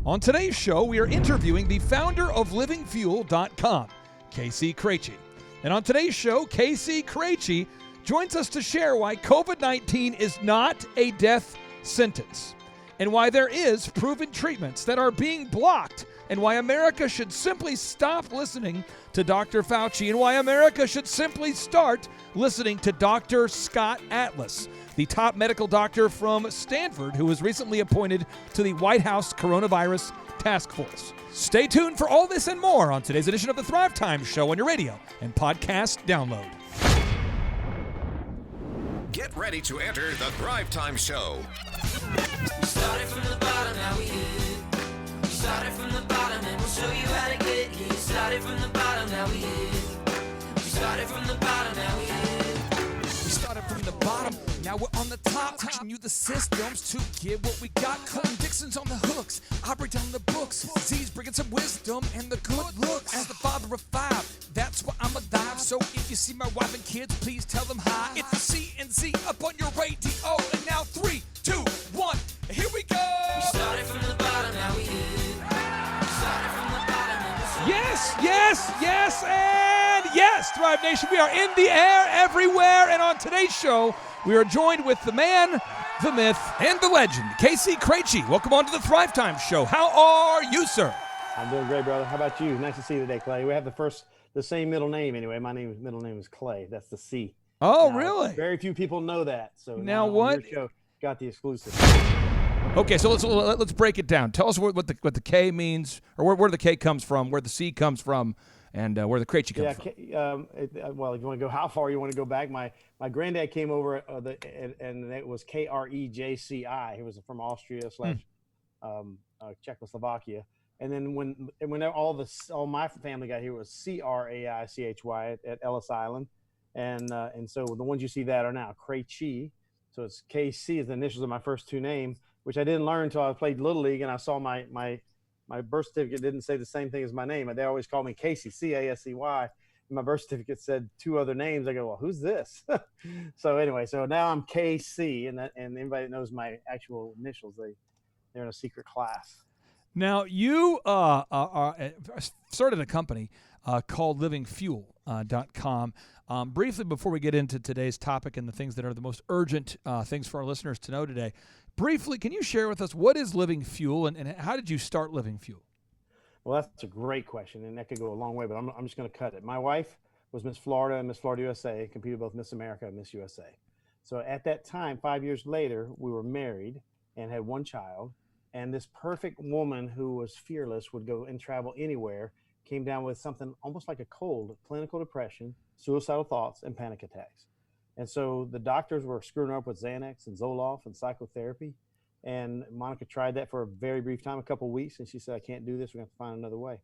On today's show, we are interviewing the founder of LivingFuel.com, Craichy. And on today's show, Craichy joins us to share why COVID-19 is not a death sentence, and why there is proven treatments that are being blocked, and why America should simply stop listening to Dr. Fauci, and why America should simply start listening to Dr. Scott Atlas, the top medical doctor from Stanford who was recently appointed to the White House Coronavirus Task Force. Stay tuned for all this and more on today's edition of the Thrive Time Show on your radio and podcast download. Get ready to enter the Thrive Time Show. We started from the bottom, now we here. We started from the bottom and we'll show you how to get here. Started from the bottom, now we here. We started from the bottom, now we here. We started from the bottom, now we're on the top, teaching you the systems to get what we got. Colton Dixon's on the hooks, I break down the books. Z's bringing some wisdom and the good looks. As the father of five, that's why I'm alive. So if you see my wife and kids, please tell them hi. It's the C&Z up on your radio, and now 3, 2, 1, here we go. We started from the bottom, now we here. We started from the bottom and we'll show Yes, and yes, Thrive Nation, we are in the air everywhere, and on today's show, we are joined with the man, the myth, and the legend, Craichy. Welcome on to the Thrive Time Show. How are you, sir? I'm doing great, brother. How about you? Nice to see you today, Clay. We have the same middle name anyway. My middle name is Clay. That's the C. Oh, Now, really? Very few people know that. So Now on what? your show, got the exclusive. Okay, so let's break it down. Tell us what the K means, or where the K comes from, where the C comes from, and where the Craichy comes from. Well, if you want to go how far you want to go back, my granddad came over and it was Krejci. He was from Austria / Czechoslovakia. And then when all my family got here, it was Craichy at Ellis Island, and so the ones you see that are now Craichy. So it's KC is the initials of my first two names, which I didn't learn until I played Little League, and I saw my birth certificate didn't say the same thing as my name. They always call me Casey, Casey. And my birth certificate said two other names. I go, well, who's this? So anyway, so now I'm KC, and anybody that knows my actual initials, they're in a secret class. Now, you started a company called LivingFuel.com. Briefly, before we get into today's topic and the things that are the most urgent things for our listeners to know today, briefly, can you share with us what is Living Fuel and how did you start Living Fuel? Well, that's a great question, and that could go a long way, but I'm just going to cut it. My wife was Miss Florida and Miss Florida USA, competed both Miss America and Miss USA. So at that time, 5 years later, we were married and had one child. And this perfect woman who was fearless, would go and travel anywhere, came down with something almost like a cold, clinical depression, suicidal thoughts, and panic attacks. And so the doctors were screwing her up with Xanax and Zoloft and psychotherapy. And Monica tried that for a very brief time, a couple of weeks, and she said, I can't do this. We're going to have to find another way.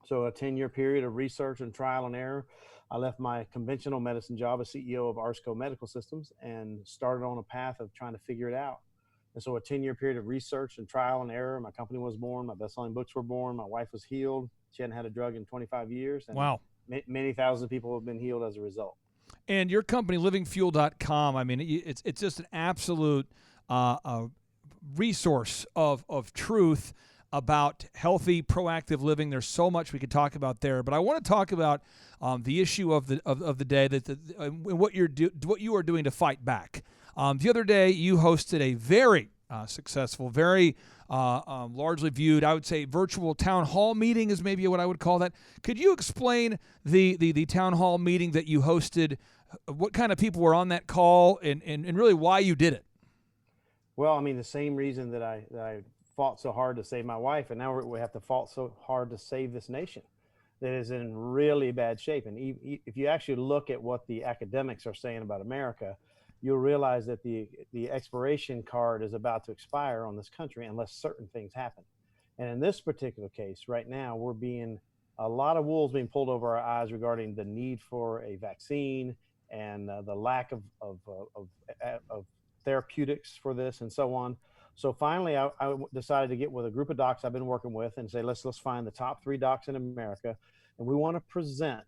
So a 10-year period of research and trial and error. I left my conventional medicine job as CEO of Arsco Medical Systems and started on a path of trying to figure it out. And so a 10-year period of research and trial and error. My company was born. My best-selling books were born. My wife was healed. She hadn't had a drug in 25 years. And wow. Many thousands of people have been healed as a result. And your company, LivingFuel.com, I mean, it's just an absolute resource of truth about healthy, proactive living. There's so much we could talk about there. But I want to talk about the issue of the day, what you are doing to fight back. The other day, you hosted a very successful, very largely viewed, I would say, virtual town hall meeting is maybe what I would call that. Could you explain the town hall meeting that you hosted, what kind of people were on that call, and really why you did it? Well, I mean, the same reason that I fought so hard to save my wife, and now we have to fight so hard to save this nation that is in really bad shape. And if you actually look at what the academics are saying about America, you'll realize that the expiration card is about to expire on this country unless certain things happen. And in this particular case, right now, a lot of wool's being pulled over our eyes regarding the need for a vaccine and the lack of therapeutics for this and so on. So finally, I decided to get with a group of docs I've been working with and say, let's find the top 3 docs in America. And we want to present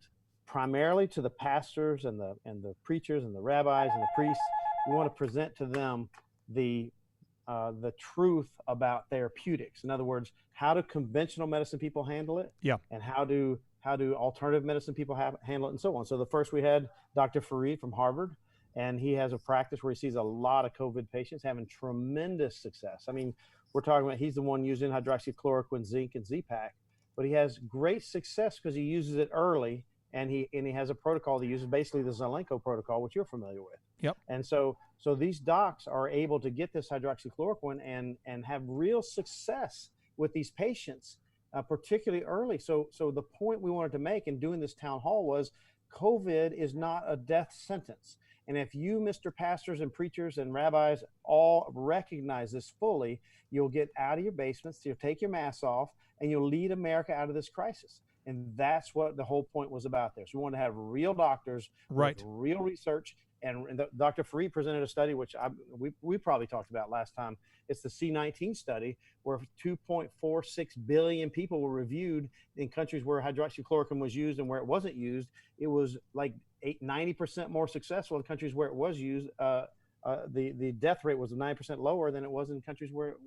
primarily to the pastors and the preachers and the rabbis and the priests. We want to present to them the the truth about therapeutics. In other words, how do conventional medicine people handle it? Yeah. And how do alternative medicine people handle it, and so on. So the first we had Dr. Fareed from Harvard, and he has a practice where he sees a lot of COVID patients having tremendous success. I mean, we're talking about he's the one using hydroxychloroquine, zinc, and Z-Pak, but he has great success because he uses it early, and he has a protocol that uses basically the Zelenko protocol, which you're familiar with. Yep. And so these docs are able to get this hydroxychloroquine and have real success with these patients, particularly early. So the point we wanted to make in doing this town hall was COVID is not a death sentence. And if you, Mr. Pastors and preachers and rabbis, all recognize this fully, you'll get out of your basements, you'll take your masks off, and you'll lead America out of this crisis. And that's what the whole point was about there. So we want to have real doctors, Right, with real research. And Dr. Fareed presented a study, which we probably talked about last time. It's the C19 study, where 2.46 billion people were reviewed in countries where hydroxychloroquine was used, and where it wasn't used, it was like 90% more successful. In countries where it was used, the death rate was 9% lower than it was in countries where it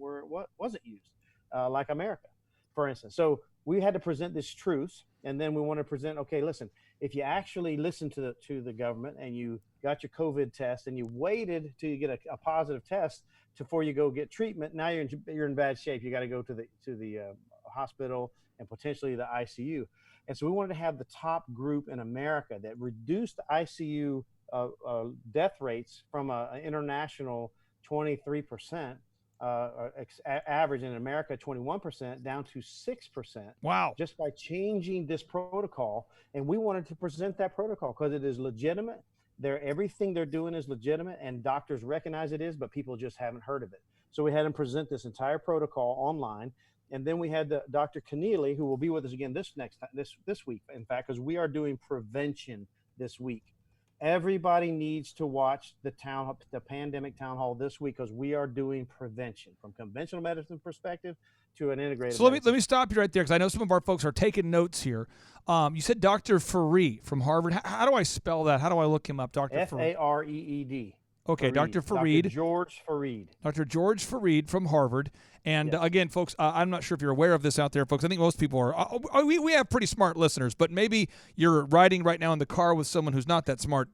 wasn't used, like America, for instance. So we had to present this truth, and then we want to present, okay, listen, if you actually listen to the government and you got your COVID test and you waited till you get a positive test before you go get treatment, now you're in bad shape. You got to go to the hospital and potentially the ICU. And so we wanted to have the top group in America that reduced ICU death rates from an international 23%. Average in America 21% down to 6%. Wow. Just by changing this protocol. And we wanted to present that protocol because it is legitimate. Everything they're doing is legitimate, and doctors recognize it is, but people just haven't heard of it. So we had them present this entire protocol online. And then we had Dr. Keneally, who will be with us again this week, in fact, because we are doing prevention this week. Everybody needs to watch the pandemic town hall this week, because we are doing prevention from conventional medicine perspective to an integrated. So let me stop you right there, because I know some of our folks are taking notes here. You said Dr. Fareed from Harvard. How do I spell that? How do I look him up, Dr. Fareed? Fareed. Okay, Fareed. Dr. Fareed. Dr. George Fareed. Dr. George Fareed from Harvard. And Yes. Again, folks, I'm not sure if you're aware of this out there, folks. I think most people are. We have pretty smart listeners, but maybe you're riding right now in the car with someone who's not that smart.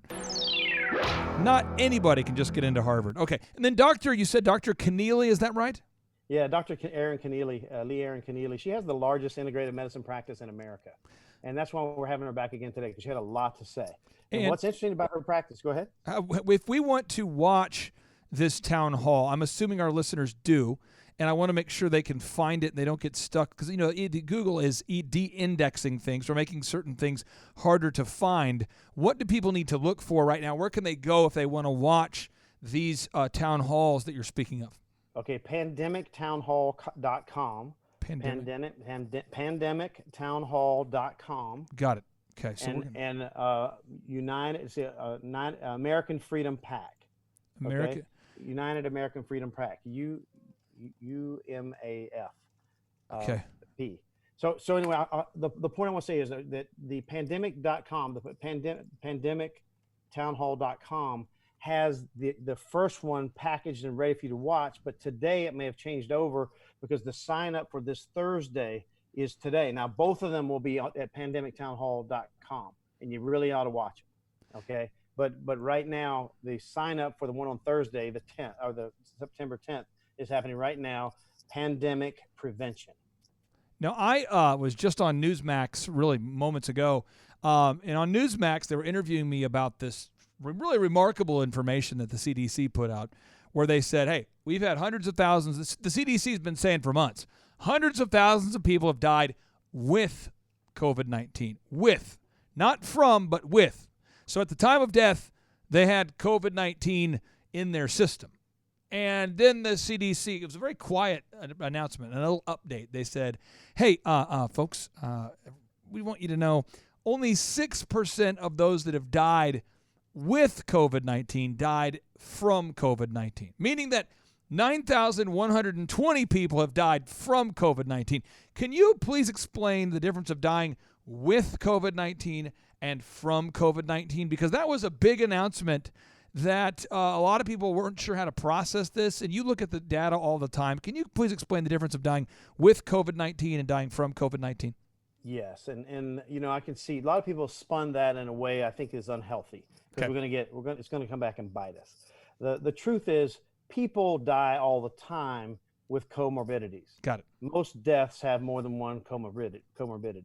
Not anybody can just get into Harvard. Okay. And then you said Dr. Keneally, is that right? Yeah, Dr. Erin Keneally, Lee Erin Keneally. She has the largest integrated medicine practice in America. And that's why we're having her back again today, because she had a lot to say. And what's interesting about her practice, go ahead. If we want to watch this town hall, I'm assuming our listeners do, and I want to make sure they can find it and they don't get stuck, because Google is de-indexing things or making certain things harder to find. What do people need to look for right now? Where can they go if they want to watch these town halls that you're speaking of? Okay, pandemictownhall.com. Pandemictownhall.com. Got it. Okay, so American Freedom Pack. American. Okay? United American Freedom Pack. UMAF. Okay. P. So anyway, the point I want to say is that the pandemic.com, the pandemictownhall.com has the first one packaged and ready for you to watch, but today it may have changed over because the sign up for this Thursday is today. Now, both of them will be at pandemictownhall.com, and you really ought to watch it. Okay. But right now, the sign up for the one on Thursday, the 10th, or the September 10th, is happening right now. Pandemic prevention. Now, I was just on Newsmax really moments ago, and on Newsmax, they were interviewing me about this really remarkable information that the CDC put out, where they said, hey, we've had hundreds of thousands. The CDC has been saying for months, hundreds of thousands of people have died with COVID-19. With. Not from, but with. So at the time of death, they had COVID-19 in their system. And then the CDC, it was a very quiet announcement, a little update. They said, hey, folks, we want you to know only 6% of those that have died with COVID-19 died from COVID-19, meaning that 9,120 people have died from COVID-19. Can you please explain the difference of dying with COVID-19 and from COVID-19? Because that was a big announcement that a lot of people weren't sure how to process this, and you look at the data all the time. Can you please explain the difference of dying with COVID-19 and dying from COVID-19? Yes, and I can see a lot of people spun that in a way I think is unhealthy, because Okay. it's going to come back and bite us. The truth is, people die all the time with comorbidities. Got it. Most deaths have more than one comorbidity.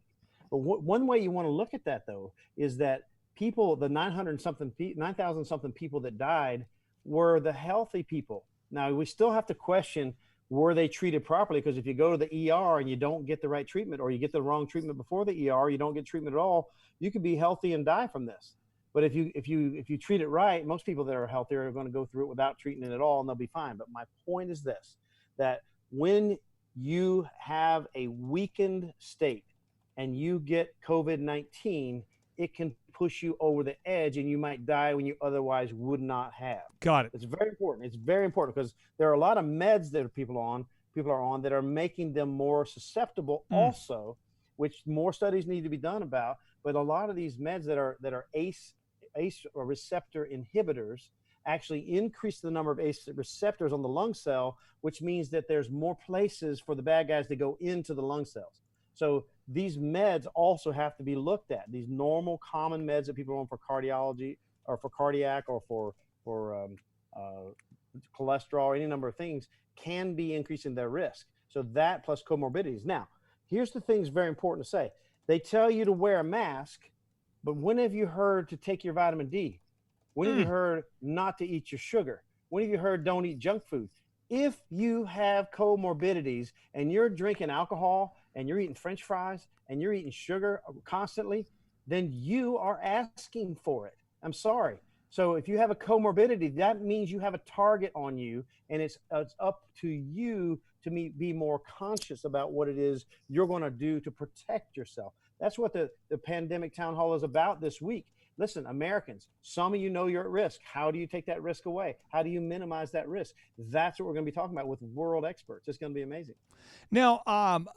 But one way you want to look at that, though, is that the 9,000 something people that died were the healthy people. Now, we still have to question, were they treated properly? Because if you go to the ER and you don't get the right treatment, or you get the wrong treatment before the ER, you don't get treatment at all, you could be healthy and die from this. But if you treat it right, most people that are healthier are going to go through it without treating it at all, and they'll be fine. But my point is this, that when you have a weakened state and you get COVID-19, it can push you over the edge and you might die when you otherwise would not have. Got it. It's very important. It's very important, because there are a lot of meds that people are on that are making them more susceptible also, which more studies need to be done about. But a lot of these meds that are ACE or receptor inhibitors actually increase the number of ACE receptors on the lung cell, which means that there's more places for the bad guys to go into the lung cells. So these meds also have to be looked at. These normal common meds that people are on for cardiology or for cardiac or for cholesterol or any number of things can be increasing their risk. So that plus comorbidities. Now, here's the things very important to say. They tell you to wear a mask, but when have you heard to take your vitamin D? When have you heard not to eat your sugar? When have you heard don't eat junk food? If you have comorbidities and you're drinking alcohol and you're eating French fries and you're eating sugar constantly, then you are asking for it. I'm sorry. So if you have a comorbidity, that means you have a target on you, and it's up to you to be more conscious about what it is you're going to do to protect yourself. That's what the pandemic town hall is about this week. Listen, Americans, some of you know you're at risk. How do you take that risk away? How do you minimize that risk? That's what we're going to be talking about with world experts. It's going to be amazing. Now,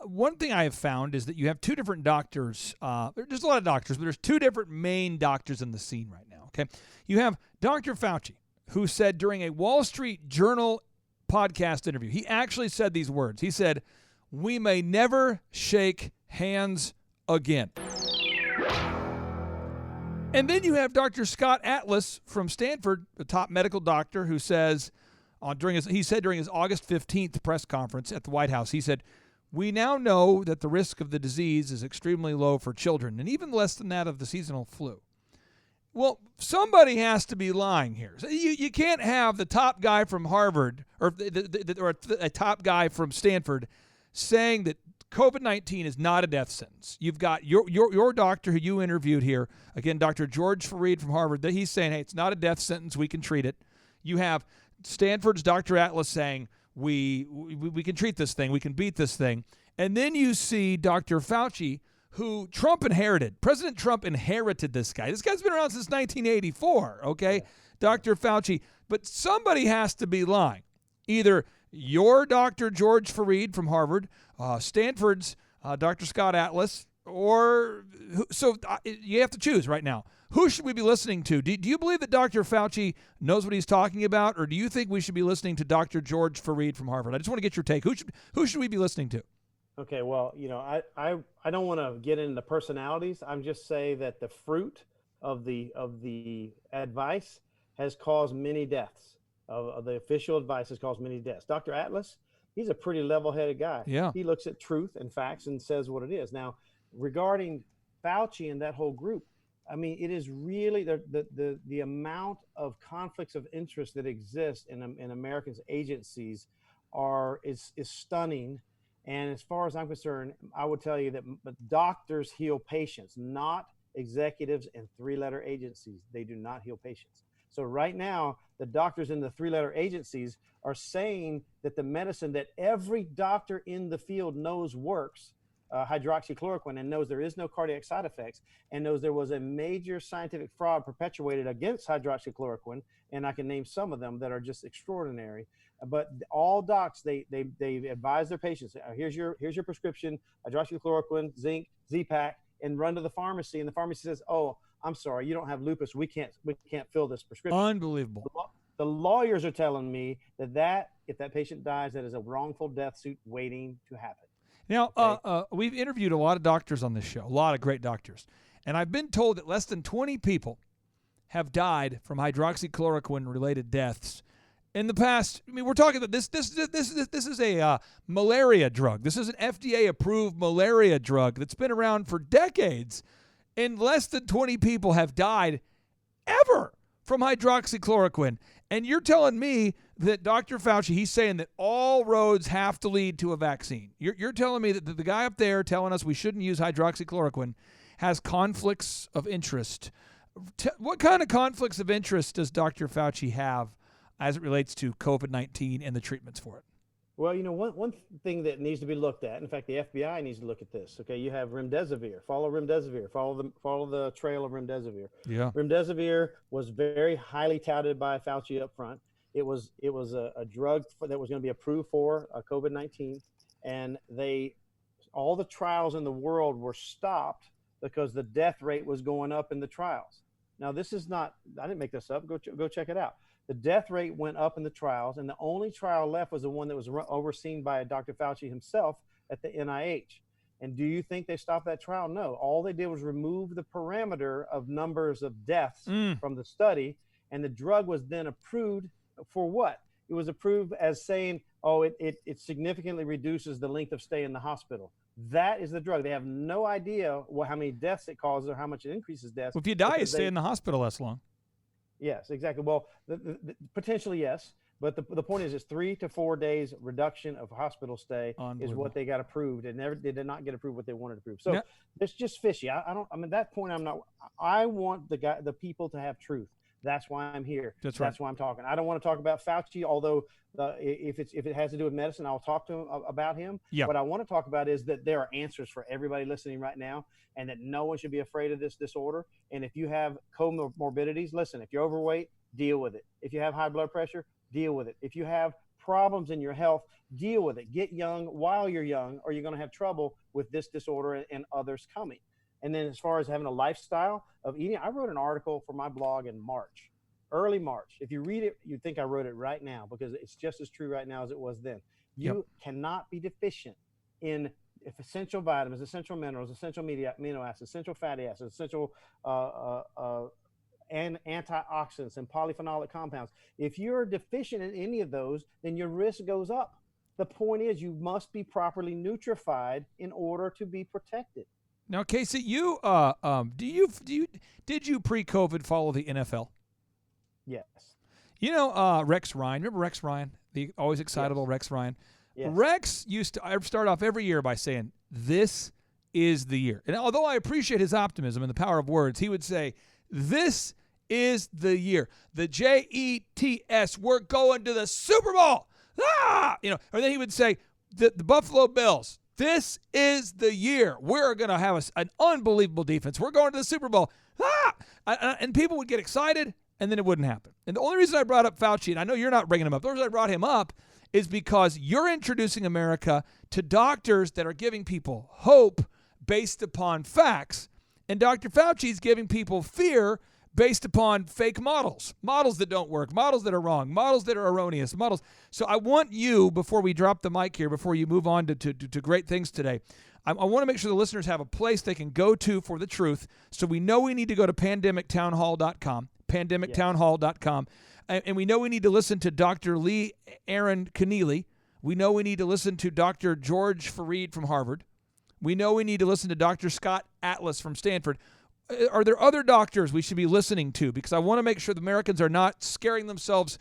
one thing I have found is that you have two different doctors. There's a lot of doctors, but there's two different main doctors in the scene right now, okay? You have Dr. Fauci, who said during a Wall Street Journal podcast interview, he actually said these words. He said, "We may never shake hands again." And then you have Dr. Scott Atlas from Stanford, the top medical doctor, who says during his August 15th press conference at the White House, he said, "We now know that the risk of the disease is extremely low for children, and even less than that of the seasonal flu." Well, somebody has to be lying here. So you can't have the top guy from Harvard or a top guy from Stanford saying that COVID-19 is not a death sentence. You've got your doctor who you interviewed here, again, Dr. George Fareed from Harvard, that he's saying, hey, it's not a death sentence. We can treat it. You have Stanford's Dr. Atlas saying, we can treat this thing. We can beat this thing. And then you see Dr. Fauci, who Trump inherited. President Trump inherited this guy. This guy's been around since 1984, okay? Yeah. Dr. Fauci. But somebody has to be lying. Either your Dr. George Fareed from Harvard, Stanford's Dr. Scott Atlas, you have to choose right now. Who should we be listening to? Do you believe that Dr. Fauci knows what he's talking about, or do you think we should be listening to Dr. George Fareed from Harvard? I just want to get your take. Who should we be listening to? Okay, well, I don't want to get into personalities. I'm just saying that the fruit of the advice has caused many deaths. Of the official advice has caused many deaths. Dr. Atlas, he's a pretty level-headed guy. Yeah. He looks at truth and facts and says what it is. Now, regarding Fauci and that whole group, I mean, it is really the amount of conflicts of interest that exist in Americans' agencies is stunning. And as far as I'm concerned, I would tell you that doctors heal patients, not executives and three-letter agencies. They do not heal patients. So right now, the doctors in the three-letter agencies are saying that the medicine that every doctor in the field knows works, hydroxychloroquine, and knows there is no cardiac side effects, and knows there was a major scientific fraud perpetuated against hydroxychloroquine, and I can name some of them that are just extraordinary. But all docs, they advise their patients, here's your prescription, hydroxychloroquine, zinc, Z-Pak, and run to the pharmacy, and the pharmacy says, oh, I'm sorry, you don't have lupus. We can't fill this prescription. Unbelievable. The lawyers are telling me that if that patient dies, that is a wrongful death suit waiting to happen. Now, Okay. we've interviewed a lot of doctors on this show, a lot of great doctors, and I've been told that less than 20 people have died from hydroxychloroquine-related deaths in the past. I mean, we're talking about this. This is a malaria drug. This is an FDA-approved malaria drug that's been around for decades, and less than 20 people have died ever from hydroxychloroquine. And you're telling me that Dr. Fauci, he's saying that all roads have to lead to a vaccine. You're telling me that the guy up there telling us we shouldn't use hydroxychloroquine has conflicts of interest. What kind of conflicts of interest does Dr. Fauci have as it relates to COVID-19 and the treatments for it? Well, one thing that needs to be looked at. In fact, the FBI needs to look at this. Okay, you have remdesivir. Follow remdesivir. Follow the trail of remdesivir. Yeah. Remdesivir was very highly touted by Fauci up front. It was a drug that was going to be approved for COVID-19, and all the trials in the world were stopped because the death rate was going up in the trials. Now, this is not. I didn't make this up. Go check it out. The death rate went up in the trials, and the only trial left was the one that was overseen by Dr. Fauci himself at the NIH. And do you think they stopped that trial? No. All they did was remove the parameter of numbers of deaths from the study, and the drug was then approved for what? It was approved as saying, oh, it significantly reduces the length of stay in the hospital. That is the drug. They have no idea how many deaths it causes or how much it increases deaths. Well, if you die, you stay in the hospital less long. Yes, exactly. Well, potentially yes, but the point is, it's 3 to 4 days reduction of hospital stay is what they got approved. They did not get approved what they wanted to approve. So it's just fishy. I at that point, I want the people to have truth. That's why I'm here. That's right. That's why I'm talking. I don't want to talk about Fauci, although if it has to do with medicine, I'll talk to him about him. Yeah. What I want to talk about is that there are answers for everybody listening right now, and that no one should be afraid of this disorder. And if you have comorbidities, listen, if you're overweight, deal with it. If you have high blood pressure, deal with it. If you have problems in your health, deal with it. Get young while you're young, or you're going to have trouble with this disorder and others coming. And then as far as having a lifestyle of eating, I wrote an article for my blog in March, early March. If you read it, you'd think I wrote it right now, because it's just as true right now as it was then. You cannot be deficient in essential vitamins, essential minerals, essential amino acids, essential fatty acids, essential and antioxidants and polyphenolic compounds. If you're deficient in any of those, then your risk goes up. The point is, you must be properly nutrified in order to be protected. Now, Casey, you did you pre-COVID follow the NFL? Yes. Rex Ryan. Remember Rex Ryan, the always excitable Rex Ryan? Yes. Rex used to start off every year by saying, "This is the year." And although I appreciate his optimism and the power of words, he would say, "This is the year. The Jets, we're going to the Super Bowl." Or then he would say, the Buffalo Bills, "This is the year. We're going to have an unbelievable defense. We're going to the Super Bowl." And people would get excited, and then it wouldn't happen. And the only reason I brought up Fauci, and I know you're not bringing him up, the reason I brought him up is because you're introducing America to doctors that are giving people hope based upon facts, and Dr. Fauci is giving people fear based upon fake models that don't work, models that are wrong, models that are erroneous, models. So I want you, before we drop the mic here, before you move on to great things today, I want to make sure the listeners have a place they can go to for the truth. So we know we need to go to pandemictownhall.com, pandemictownhall.com, and we know we need to listen to Dr. Lee Aaron Keneally. We know we need to listen to Dr. George Fareed from Harvard. We know we need to listen to Dr. Scott Atlas from Stanford. Are there other doctors we should be listening to? Because I want to make sure the Americans are not scaring themselves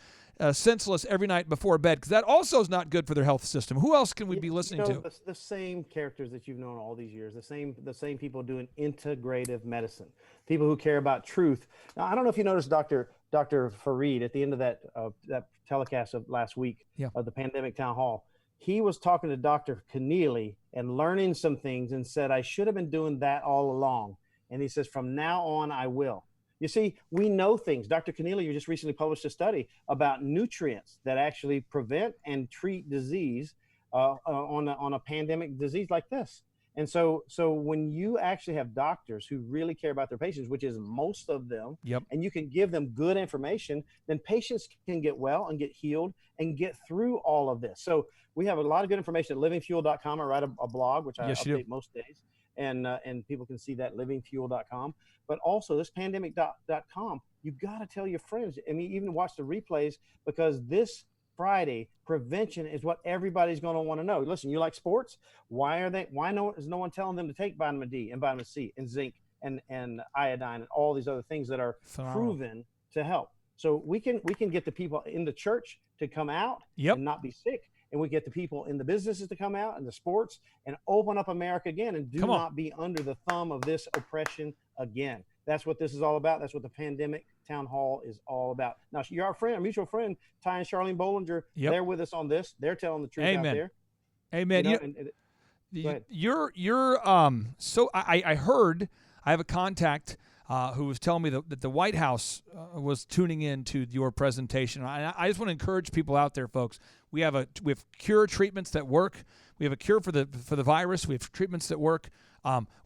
senseless every night before bed, because that also is not good for their health system. Who else can we be listening to? The same characters that you've known all these years, the same people doing integrative medicine, people who care about truth. Now, I don't know if you noticed Dr. Fareed at the end of that telecast of last week of the Pandemic Town Hall. He was talking to Dr. Keneally and learning some things, and said, "I should have been doing that all along." And he says, "From now on, I will." You see, we know things. Dr. Keneally, you just recently published a study about nutrients that actually prevent and treat disease on a pandemic disease like this. And so when you actually have doctors who really care about their patients, which is most of them, Yep. and you can give them good information, then patients can get well and get healed and get through all of this. So we have a lot of good information at livingfuel.com. I write a blog, which I Yes, you do. update most days. And people can see that livingfuel.com. But also this pandemic.com, you got to tell your friends. I mean, even watch the replays, because this Friday, prevention is what everybody's going to want to know. Listen, you like sports? Why is no one telling them to take vitamin D and vitamin C and zinc and iodine and all these other things that are proven to help? So we can get the people in the church to come out and not be sick. And we get the people in the businesses to come out and the sports and open up America again, and do not be under the thumb of this oppression again. That's what this is all about. That's what the pandemic town hall is all about. Now, you're our friend, our mutual friend, Ty and Charlene Bollinger. Yep. They're with us on this. They're telling the truth out there. Amen. So I heard, I have a contact who was telling me that the White House was tuning in to your presentation. I just want to encourage people out there, folks. We have cure treatments that work. We have a cure for the virus. We have treatments that work.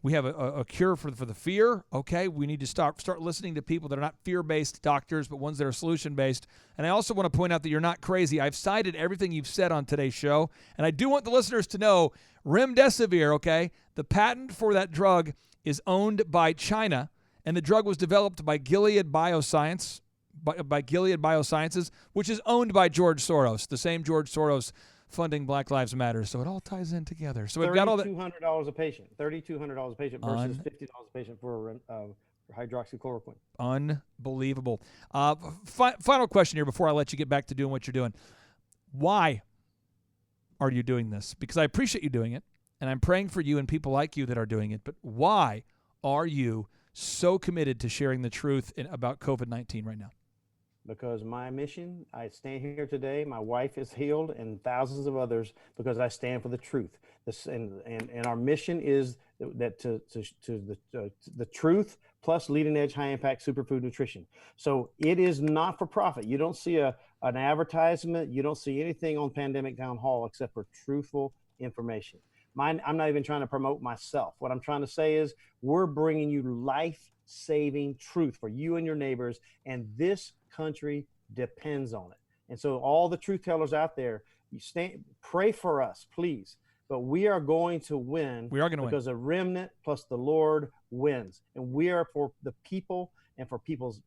We have a cure for the fear. Okay, we need to start listening to people that are not fear-based doctors, but ones that are solution-based. And I also want to point out that you're not crazy. I've cited everything you've said on today's show, and I do want the listeners to know remdesivir. Okay, the patent for that drug is owned by China, and the drug was developed by Gilead Biosciences, which is owned by George Soros, the same George Soros funding Black Lives Matter. So it all ties in together. So we've got all that. $3,200 a patient. $3,200 a patient versus $50 a patient for hydroxychloroquine. Unbelievable. Final question here before I let you get back to doing what you're doing. Why are you doing this? Because I appreciate you doing it, and I'm praying for you and people like you that are doing it. But why are you so committed to sharing the truth about COVID-19 right now? Because my mission, I stand here today. My wife is healed, and thousands of others, because I stand for the truth. And our mission is that to the truth plus leading edge high impact superfood nutrition. So it is not for profit. You don't see an advertisement. You don't see anything on Pandemic Town Hall except for truthful information. I'm not even trying to promote myself. What I'm trying to say is we're bringing you life-saving truth for you and your neighbors, and this country depends on it. And so all the truth tellers out there, pray for us, please. But we are going to win. We are going to win. Because a remnant plus the Lord wins. And we are for the people and for people's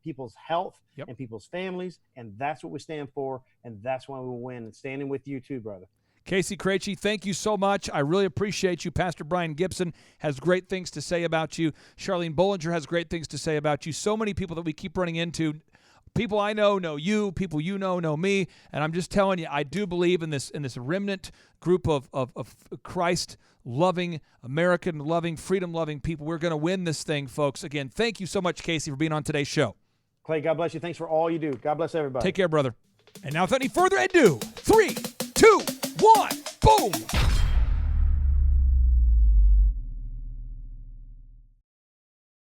health and people's families. And that's what we stand for. And that's why we win. And standing with you too, brother. Casey Craichy, thank you so much. I really appreciate you. Pastor Brian Gibson has great things to say about you. Charlene Bollinger has great things to say about you. So many people that we keep running into. People I know you. People you know me. And I'm just telling you, I do believe in this remnant group of Christ-loving, American-loving, freedom-loving people. We're going to win this thing, folks. Again, thank you so much, Casey, for being on today's show. Clay, God bless you. Thanks for all you do. God bless everybody. Take care, brother. And now, without any further ado, 3, 2, 1, boom!